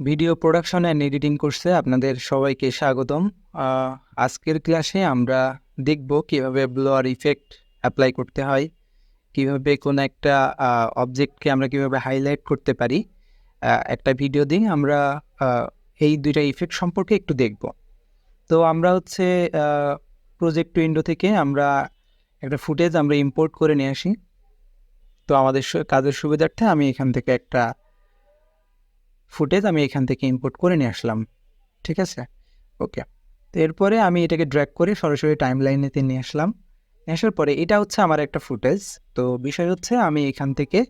Video production and editing কোর্সে আপনাদের সবাইকে স্বাগতম। আজকের ক্লাসে আমরা দেখব কিভাবে ব্লোয়ার ইফেক্ট অ্যাপ্লাই করতে হয়, কিভাবে কোনো একটা অবজেক্টকে আমরা কিভাবে হাইলাইট করতে পারি। একটা ভিডিও দিয়ে আমরা এই দুইটা ইফেক্ট সম্পর্কে একটু দেখব। তো আমরা হচ্ছে প্রজেক্ট উইন্ডো থেকে আমরা একটা ফুটেজ আমরা ইম্পোর্ট করে নিয়ে আসি। তো আমাদের কাজের সুবিধার্থে আমি এখান থেকে একটা ফুটেজ এখান থেকে ইম্পোর্ট করে নিয়ে আসলাম। ঠিক আছে, ওকে। তো এরপরে আমি এটাকে ড্র্যাগ করে সরাসরি টাইম লাইনেতে নিয়ে আসলাম। আসার পরে এটা হচ্ছে আমার একটা ফুটেজ। তো বিষয় হচ্ছে আমি এখান থেকে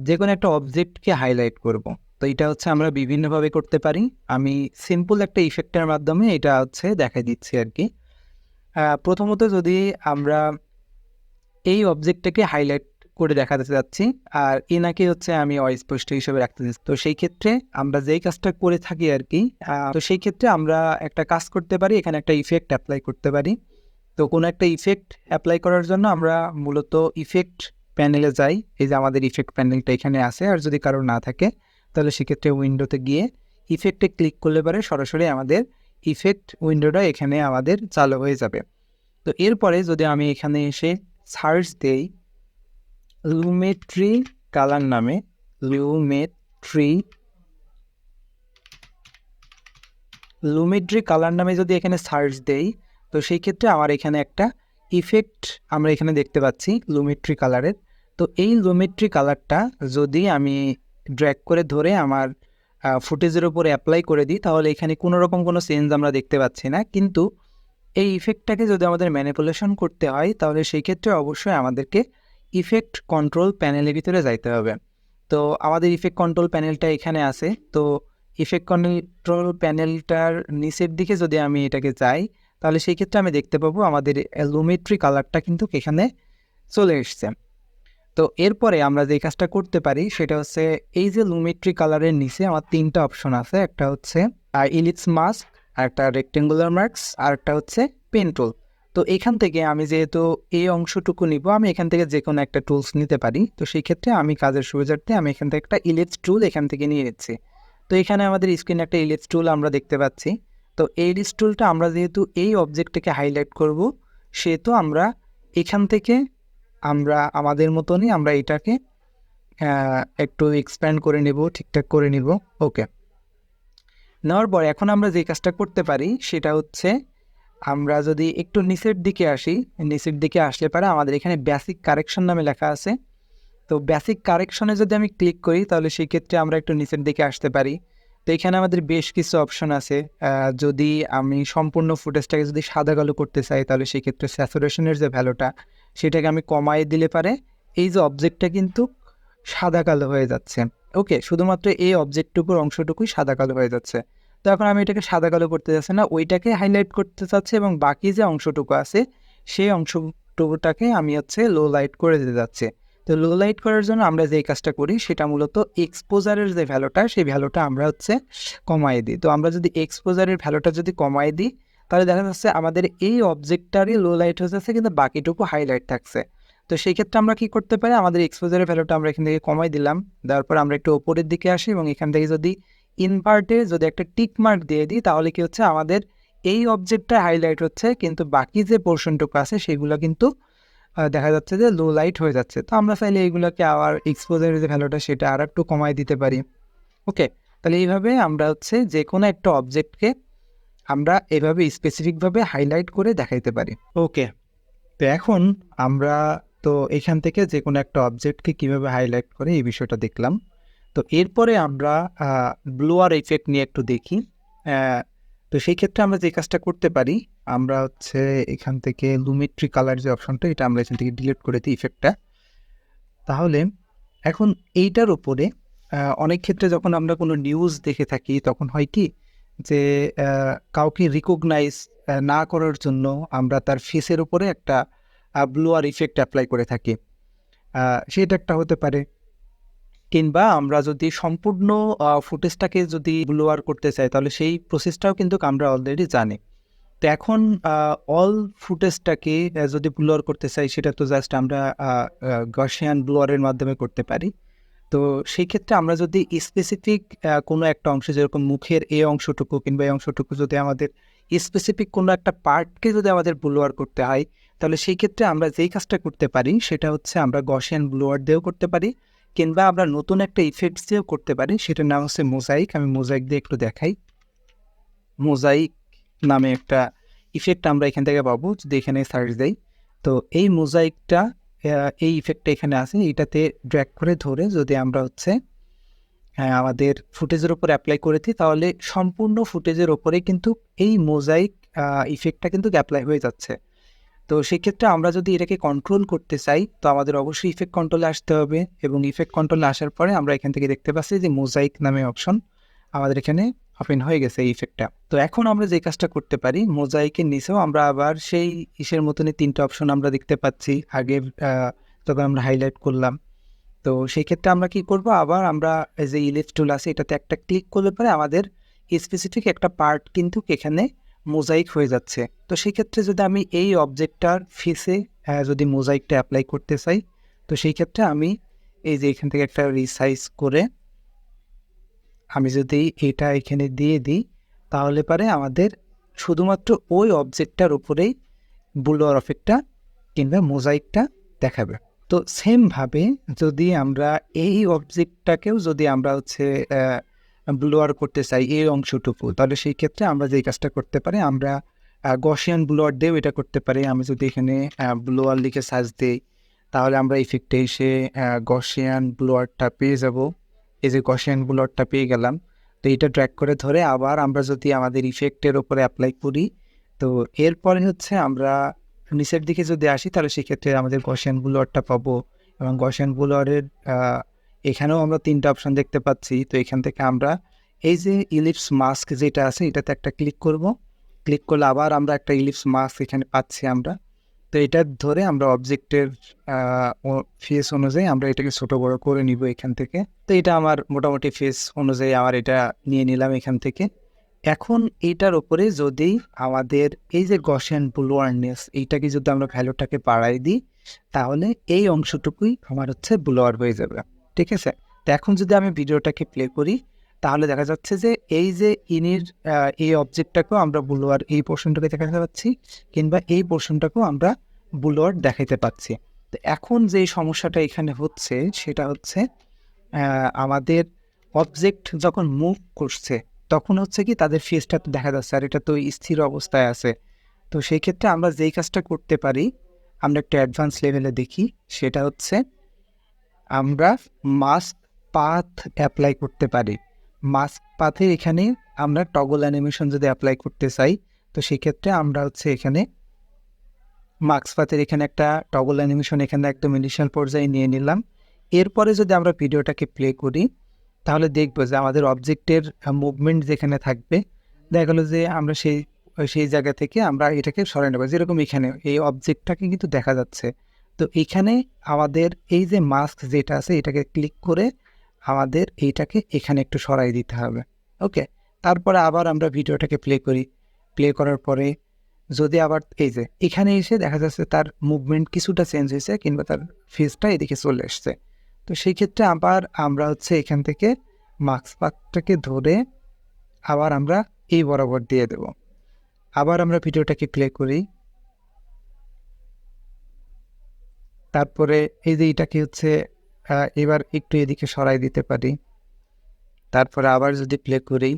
যে কোনো একটা অবজেক্টকে হাইলাইট করব। তো এটা হচ্ছে আমরা বিভিন্নভাবে করতে পারি। আমি সিম্পল একটা ইফেক্টের মাধ্যমে এটা হচ্ছে দেখাই দিচ্ছি আর কি। প্রথমত যদি আমরা এই অবজেক্টটাকে হাইলাইট করে দেখাতে যাচ্ছি, আর এনাকে হচ্ছে আমি অস্পষ্ট হিসেবে রাখতে চাচ্ছি, তো সেই ক্ষেত্রে আমরা যেই কাজটা করে থাকি আর কি, তো সেই ক্ষেত্রে আমরা একটা কাজ করতে পারি, এখানে একটা ইফেক্ট অ্যাপ্লাই করতে পারি। তো কোনো একটা ইফেক্ট অ্যাপ্লাই করার জন্য আমরা মূলত ইফেক্ট প্যানেলে যাই। এই যে আমাদের ইফেক্ট প্যানেলটা এখানে আছে, আর যদি কারো না থাকে তাহলে সেক্ষেত্রে উইন্ডোতে গিয়ে ইফেক্টে ক্লিক করলে পরে সরাসরি আমাদের ইফেক্ট উইন্ডোটা এখানে আমাদের চালু হয়ে যাবে। তো এরপরে যদি আমি এখানে এসে সার্চ দেই লুমেট্রি কালার নামে, লুমেট্রি কালার নামে যদি এখানে সার্চ দেই, তো সেই ক্ষেত্রে আমার এখানে একটা ইফেক্ট আমরা এখানে দেখতে পাচ্ছি লুমেট্রি কালারের। তো এই লুমেট্রি কালারটা যদি আমি ড্র্যাগ করে ধরে আমার ফুটেজের উপরে অ্যাপ্লাই করে দিই, তাহলে এখানে কোনো রকম কোনো চেঞ্জ আমরা দেখতে পাচ্ছি না। কিন্তু এই ইফেক্টটাকে যদি আমাদের ম্যানিপুলেশন করতে হয়, তাহলে সেই ক্ষেত্রে অবশ্যই আমাদেরকে ইফেক্ট কন্ট্রোল প্যানেলের ভিতরে যাইতে হবে। তো আমাদের ইফেক্ট কন্ট্রোল প্যানেলটা এখানে আছে। তো ইফেক্ট কন্ট্রোল প্যানেলটার নিচের দিকে যদি আমি এটাকে যাই, তাহলে সেই ক্ষেত্রে আমি দেখতে পাবো আমাদের লুমেট্রি কালারটা কিন্তু এখানে চলে এসছে। তো এরপরে আমরা যে কাজটা করতে পারি সেটা হচ্ছে, এই যে লুমেট্রি কালারের নিচে আমার তিনটা অপশন আছে। একটা হচ্ছে ইলিপস মাস্ক, আর একটা রেক্টেঙ্গুলার মার্কস, আর একটা হচ্ছে পেন টুল। তো এখান থেকে আমি যেহেতু এই অংশটুকু নিব, আমি এখান থেকে যে কোনো একটা টুলস নিতে পারি। তো সেই ক্ষেত্রে আমি কাজের সুবিধার্থে আমি এখান থেকে একটা ইলিপস টুল এখান থেকে নিয়ে নিচ্ছি। তো এখানে আমাদের স্ক্রিনে একটা ইলিপস টুল আমরা দেখতে পাচ্ছি। তো এই ইলিপস টুলটা আমরা যেহেতু এই অবজেক্টটাকে হাইলাইট করব, সেহেতু আমরা এখান থেকে আমরা আমাদের মতনই আমরা এটাকে একটু এক্সপ্যান্ড করে নেব, ঠিকঠাক করে নিব। ওকে, নেওয়ার পর এখন আমরা যে কাজটা করতে পারি সেটা হচ্ছে, আমরা যদি একটু নিচের দিকে আসি, নিচের দিকে আসলে পারে আমাদের এখানে বেসিক কারেকশন নামে লেখা আছে। তো বেসিক কারেকশনে যদি আমি ক্লিক করি, তাহলে সেই ক্ষেত্রে আমরা একটু নিচের দিকে আসতে পারি। তো এখানে আমাদের বেশ কিছু অপশন আছে। যদি আমি সম্পূর্ণ ফুটেজটাকে যদি সাদা কালো করতে চাই, তাহলে সেই ক্ষেত্রে স্যাচুরেশনের যে ভ্যালুটা সেটাকে আমি কমাই দিলে পারে এই যে অবজেক্টটা কিন্তু সাদা কালো হয়ে যাচ্ছে। ওকে, শুধুমাত্র এই অবজেক্টটুকুর অংশটুকুই সাদা কালো হয়ে যাচ্ছে। তো এখন আমি এটাকে সাদা কালো করতে চাচ্ছি না, ওইটাকে হাইলাইট করতে চাচ্ছি, এবং বাকি যে অংশটুকু আছে সেই অংশটুকুটাকে আমি হচ্ছে লো লাইট করে দিতে যাচ্ছি। তো লো লাইট করার জন্য আমরা যে কাজটা করি সেটা মূলত এক্সপোজারের যে ভ্যালুটা, সেই ভ্যালুটা আমরা হচ্ছে কমাই দিই। তো আমরা যদি এক্সপোজারের ভ্যালুটা যদি কমাই দিই, তাহলে দেখা যাচ্ছে আমাদের এই অবজেক্টটারই লো লাইট হয়ে যাচ্ছে, কিন্তু বাকিটুকু হাইলাইট থাকছে। তো সেই ক্ষেত্রে আমরা কি করতে পারি, আমাদের এক্সপোজারের ভ্যালুটা আমরা এখান থেকে কমাই দিলাম। দেওয়ার পর আমরা একটু ওপরের দিকে আসি এবং এখান থেকে যদি ইনভার্টে যদি একটা টিক মার্ক দিয়ে দিই, তাহলে কি হচ্ছে আমাদের এই অবজেক্টটা হাইলাইট হচ্ছে, কিন্তু বাকি যে পোর্শনটুকু আছে সেগুলো কিন্তু দেখা যাচ্ছে যে লো লাইট হয়ে যাচ্ছে। তো আমরা চাইলে এইগুলোকে আবার এক্সপোজারের যে ভ্যালুটা সেটা আর একটু কমাই দিতে পারি। ওকে, তাহলে এইভাবে আমরা হচ্ছে যে কোনো একটা অবজেক্টকে আমরা এভাবে স্পেসিফিকভাবে হাইলাইট করে দেখাইতে পারি। ওকে, তো এখন আমরা তো এখান থেকে যে কোনো একটা অবজেক্টকে কীভাবে হাইলাইট করে এই বিষয়টা দেখলাম। তো এরপরে আমরা ব্লোয়ার ইফেক্ট নিয়ে একটু দেখি। তো সেই ক্ষেত্রে আমরা যে কাজটা করতে পারি, আমরা হচ্ছে এখান থেকে লুমেট্রি কালার যে অপশনটা, এটা আমরা এখান থেকে ডিলিট করে দিই ইফেক্টটা। তাহলে এখন এইটার উপরে অনেক ক্ষেত্রে যখন আমরা কোনো নিউজ দেখে থাকি, তখন হয় কি যে কাউকে রিকগনাইজ না করার জন্য আমরা তার ফেসের উপরে একটা ব্লোয়ার ইফেক্ট অ্যাপ্লাই করে থাকি। সেটা একটা হতে পারে, কিংবা আমরা যদি সম্পূর্ণ ফুটেজটাকে যদি ব্লোয়ার করতে চাই, তাহলে সেই প্রসেসটাও কিন্তু আমরা অলরেডি জানি। তো এখন অল ফুটেজটাকে যদি ব্লোয়ার করতে চাই, সেটা তো জাস্ট আমরা গসিয়ান ব্লোয়ারের মাধ্যমে করতে পারি। তো সেই ক্ষেত্রে আমরা যদি স্পেসিফিক কোনো একটা অংশ যেরকম মুখের এই অংশটুকু কিংবা এই অংশটুকু যদি আমাদের স্পেসিফিক কোনো একটা পার্টকে যদি আমাদের ব্লোয়ার করতে হয়, তাহলে সেই ক্ষেত্রে আমরা যেই কাজটা করতে পারি সেটা হচ্ছে আমরা গসিয়ান ব্লোয়ার দিয়েও করতে পারি, কিংবা আমরা নতুন একটা ইফেক্টস দিয়েও করতে পারি, সেটার নাম হচ্ছে মোজাইক। আমি মোজাইক দিয়ে একটু দেখাই। মোজাইক নামে একটা ইফেক্ট আমরা এখান থেকে পাবো যদি এখানে সার্চ দেই। তো এই মোজাইকটা, এই ইফেক্টটা এখানে আছে, এটাতে ড্র্যাগ করে ধরে যদি আমরা হচ্ছে আমাদের ফুটেজের উপর অ্যাপ্লাই করে দিই, তাহলে সম্পূর্ণ ফুটেজের ওপরে কিন্তু এই মোজাইক ইফেক্টটা কিন্তু অ্যাপ্লাই হয়ে যাচ্ছে। তো সেক্ষেত্রে আমরা যদি এটাকে কন্ট্রোল করতে চাই, তো আমাদের অবশ্যই ইফেক্ট কন্ট্রোলে আসতে হবে, এবং ইফেক্ট কন্ট্রোলে আসার পরে আমরা এখান থেকে দেখতে পাচ্ছি যে মোজাইক নামে অপশন আমাদের এখানে ওপেন হয়ে গেছে এই ইফেক্টটা। তো এখন আমরা যে কাজটা করতে পারি, মোজাইকের নিচেও আমরা আবার সেই ইসের মতনই 3টা অপশন আমরা দেখতে পাচ্ছি আগে যখন আমরা হাইলাইট করলাম। তো সেই ক্ষেত্রে আমরা কি করব, আবার আমরা এই যে ইলিপস টুল আছে এটাতে একটা ক্লিক করলে পরে আমাদের স্পেসিফিক একটা পার্ট কিন্তু এখানে মোজাইক হয়ে যাচ্ছে। তো সেই ক্ষেত্রে যদি আমি এই অবজেক্টটার ফেসে যদি মোজাইকটা অ্যাপ্লাই করতে চাই, তো সেই ক্ষেত্রে আমি এই যে এখান থেকে একটা রিসাইজ করে আমি যদি এটা এখানে দিয়ে দিই, তাহলে পরে আমাদের শুধুমাত্র ওই অবজেক্টটার উপরেই ব্লোয়ার এফেক্টটা কিংবা মোজাইকটা দেখাবে। তো সেমভাবে যদি আমরা এই অবজেক্টটাকেও যদি আমরা হচ্ছে ব্লোয়ার করতে চাই এই অংশটুকু, তাহলে সেই ক্ষেত্রে আমরা যেই কাজটা করতে পারি, আমরা গসিয়ান ব্লোয়ার দিয়েও এটা করতে পারি। আমি যদি এখানে ব্লোয়ার লিখে সার্চ দিই, তাহলে আমরা ইফেক্টে এসে গসিয়ান ব্লোয়ারটা পেয়ে যাব। এই যে গসিয়ান ব্লোয়ারটা পেয়ে গেলাম। তো এটা ড্র্যাগ করে ধরে আবার আমরা যদি আমাদের ইফেক্টের ওপরে অ্যাপ্লাই করি, তো এরপরে হচ্ছে আমরা নিচের দিকে যদি আসি, তাহলে সেক্ষেত্রে আমাদের গসিয়ান ব্লোয়ারটা পাবো, এবং গসিয়ান ব্লোয়ারের এখানেও আমরা 3টা অপশন দেখতে পাচ্ছি। তো এখান থেকে আমরা এই যে ইলিপস মাস্ক যেটা আছে এটাতে একটা ক্লিক করব। ক্লিক করলে আবার আমরা একটা ইলিপস মাস্ক এখানে পাচ্ছি আমরা। তো এটা ধরে আমরা অবজেক্টের ফেস অনুযায়ী আমরা এটাকে ছোট বড় করে নিব এখান থেকে। তো এটা আমার মোটামুটি ফেস অনুযায়ী আমার এটা নিয়ে নিলাম এখান থেকে। এখন এইটার উপরে যদি আমাদের এই যে গসিয়ান ব্লোয়ারনেস এইটাকে যদি আমরা ভ্যালুটাকে বাড়াই দিই, তাহলে এই অংশটুকুই আমার হচ্ছে ব্লোয়ার হয়ে যাবে। ঠিক আছে? তো এখন যদি আমি ভিডিওটাকে প্লে করি, তাহলে দেখা যাচ্ছে যে এই যে ইনির এই অবজেক্টটাকেও আমরা ব্লোয়ার এই পোর্শনটাকে দেখাতে পাচ্ছি, কিংবা এই পোর্শনটাকেও আমরা ব্লোয়ার দেখাইতে পাচ্ছি। তো এখন যে সমস্যাটা এখানে হচ্ছে সেটা হচ্ছে আমাদের অবজেক্ট যখন মুভ করছে তখন হচ্ছে কি তাদের ফেসটা তো দেখা যাচ্ছে, আর এটা তো স্থির অবস্থায় আছে। তো সেই ক্ষেত্রে আমরা যেই কাজটা করতে পারি, আমরা একটা অ্যাডভান্স লেভেলে দেখি, সেটা হচ্ছে আমরা মাস্ক পাথ অ্যাপ্লাই করতে পারি। মাস্ক পাথের এখানে আমরা টগল অ্যানিমেশন যদি অ্যাপ্লাই করতে চাই, তো সেক্ষেত্রে আমরা হচ্ছে এখানে মাস্ক পাথের এখানে একটা টগল অ্যানিমেশন এখানে একদম ইনিশিয়াল পর্যায়ে নিয়ে নিলাম। এরপরে যদি আমরা ভিডিওটাকে প্লে করি, তাহলে দেখবো যে আমাদের অবজেক্টের মুভমেন্ট যেখানে থাকবে, দেখা গেলো যে আমরা সেই জায়গা থেকে আমরা এটাকে সরাই নেবো। যেরকম এখানে এই অবজেক্টটাকে কিন্তু দেখা যাচ্ছে। তো এখানে আমাদের এই যে মাস্ক যেটা আছে এটাকে ক্লিক করে আমাদের এইটাকে এখানে একটু সরাই দিতে হবে। ওকে, তারপরে আবার আমরা ভিডিওটাকে প্লে করি। প্লে করার পরে যদি আবার এই যে এখানে এসে দেখা যাচ্ছে তার মুভমেন্ট কিছুটা চেঞ্জ হয়েছে, কিংবা তার ফেসটা এদিকে চলে এসছে। তো সেই ক্ষেত্রে আবার আমরা হচ্ছে এখান থেকে মাস্ক পাথটাকে ধরে আবার আমরা এই বরাবর দিয়ে দেব। আবার আমরা ভিডিওটাকে প্লে করি। তারপরে এই যে এটাকে হচ্ছে এবার একটু এদিকে সরাই দিতে পারি। তারপরে আবার যদি প্লে করি,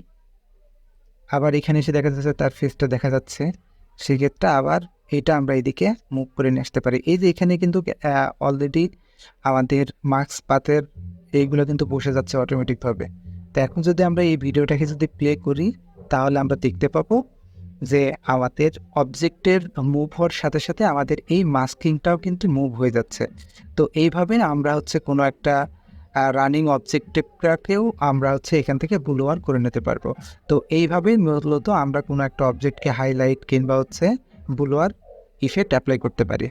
আবার এখানে এসে দেখা যাচ্ছে তার ফেসটা দেখা যাচ্ছে, সেক্ষেত্রে আবার এটা আমরা এদিকে মুভ করে নিয়ে আসতে পারি। এই যে এখানে কিন্তু অলরেডি আমাদের মাস্ক পাথের এইগুলো কিন্তু বসে যাচ্ছে অটোমেটিকভাবে। তো এখন যদি আমরা এই ভিডিওটাকে যদি প্লে করি, তাহলে আমরা দেখতে পাবো যে আমাদের অবজেক্টের মুভ হওয়ার সাথে সাথে আমাদের এই মাস্কিংটাও কিন্তু মুভ হয়ে যাচ্ছে। তো এইভাবে আমরা হচ্ছে কোনো একটা রানিং অবজেক্টটাকেও আমরা হচ্ছে এখান থেকে ব্লোয়ার করে নিতে পারবো। তো এইভাবেই মূলত আমরা কোনো একটা অবজেক্টকে হাইলাইট কিংবা হচ্ছে ব্লোয়ার ইফেক্ট অ্যাপ্লাই করতে পারি।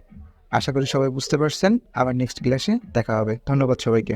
আশা করি সবাই বুঝতে পারছেন। আবার নেক্সট ক্লাসে দেখা হবে। ধন্যবাদ সবাইকে।